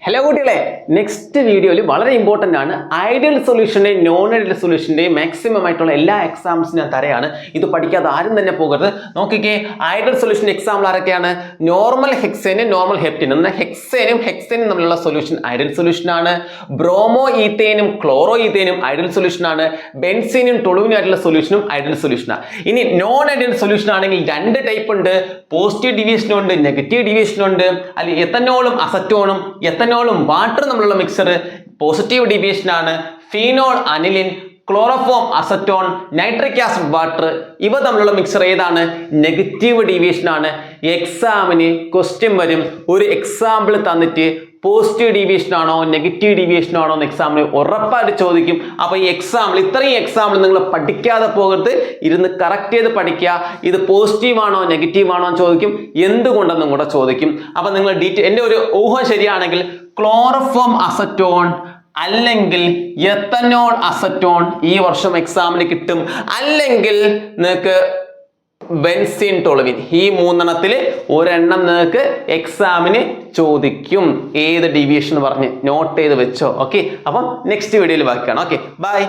Hello കുട്ടികളെ, next വീഡിയോയിൽ വളരെ ഇമ്പോർട്ടൻ്റ് ആണ്. ഐഡിയൽ സൊല്യൂഷൻ്റെയും നോൺ ഐഡിയൽ സൊല്യൂഷൻ്റെയും മാക്സിമം ആയിട്ടുള്ള എല്ലാ എക്സാംസിനും ഞാൻ തരയാണ്. ഇത് പഠിക്കാതെ ആരും തന്നെ പോകരുത്. നോക്കിക്കേ, ഐഡിയൽ സൊല്യൂഷൻ എക്സാമ്പിൾ ആരൊക്കെയാണ്? നോർമൽ ഹെക്സേനും നോർമൽ ഹെപ്റ്റനും. എന്നാൽ ഹെക്സേനും തമ്മിലുള്ള സൊല്യൂഷൻ ഐഡിയൽ സൊല്യൂഷൻ ആണ്. ബ്രോമോ ഈത്തേനും ക്ലോറോ ഈത്തേനും ഐഡിയൽ സൊല്യൂഷൻ ആണ്. ബെൻസീനും ടൊളുവിനും ആയിട്ടുള്ള സൊല്യൂഷനും ഐഡിയൽ സൊല്യൂഷനാണ്. ഇനി നോൺ ഐഡിയൽ സൊല്യൂഷൻ ആണെങ്കിൽ രണ്ട് ടൈപ്പ് ഉണ്ട്. പോസിറ്റീവ് ഡീവിയേഷനും ഉണ്ട്, നെഗറ്റീവ് ഡീവിയേഷനും ഉണ്ട്. അല്ലെങ്കിൽ എത്തനോളും അസറ്റോണും എത്തനോളും വാട്ടറും തമ്മിലുള്ള മിക്സർ പോസിറ്റീവ് ഡീവിയേഷൻ ആണ്. Phenol aniline, chloroform acetone, nitric acid water ഇവ തമ്മിലുള്ള മിക്സർ ഏതാണ്? നെഗറ്റീവ് ഡീവിയേഷൻ ആണ്. എക്സാമിന് ക്വസ്റ്റ്യൻ വരും, ഒരു എക്സാമ്പിൾ തന്നിട്ട് പോസിറ്റീവ് ഡീവിയേഷൻ ആണോ നെഗറ്റീവ് ഡീവിയേഷൻ ആണോ എന്ന് എക്സാമിന് ഉറപ്പായിട്ട് ചോദിക്കും. അപ്പൊ ഈ എക്സാമ്പിൾ, ഇത്രയും എക്സാമ്പിൾ നിങ്ങൾ പഠിക്കാതെ പോകരുത്, ഇരുന്ന് കറക്റ്റ് ചെയ്ത് പഠിക്കുക. ഇത് പോസിറ്റീവ് ആണോ നെഗറ്റീവ് ആണോ എന്ന് ചോദിക്കും, എന്തുകൊണ്ടെന്നും കൂടെ ചോദിക്കും. അപ്പൊ നിങ്ങൾ എൻ്റെ ഒരു ഊഹം ശരിയാണെങ്കിൽ ക്ലോറോഫോം അസറ്റോൺ അല്ലെങ്കിൽ എത്തനോൾ അസറ്റോൺ ഈ വർഷം എക്സാമിന് കിട്ടും. അല്ലെങ്കിൽ നിങ്ങൾക്ക് ബെൻസീൻ ടൊളുവിൻ, ഈ മൂന്നെണ്ണത്തിൽ ഒരെണ്ണം നിങ്ങൾക്ക് എക്സാമിന് ചോദിക്കും. ഏത് ഡീവിയേഷൻ പറഞ്ഞ് നോട്ട് ചെയ്ത് വെച്ചോ. ഓക്കെ, അപ്പം നെക്സ്റ്റ് വീഡിയോയിൽ ബാക്കിയാണ്. Okay, by.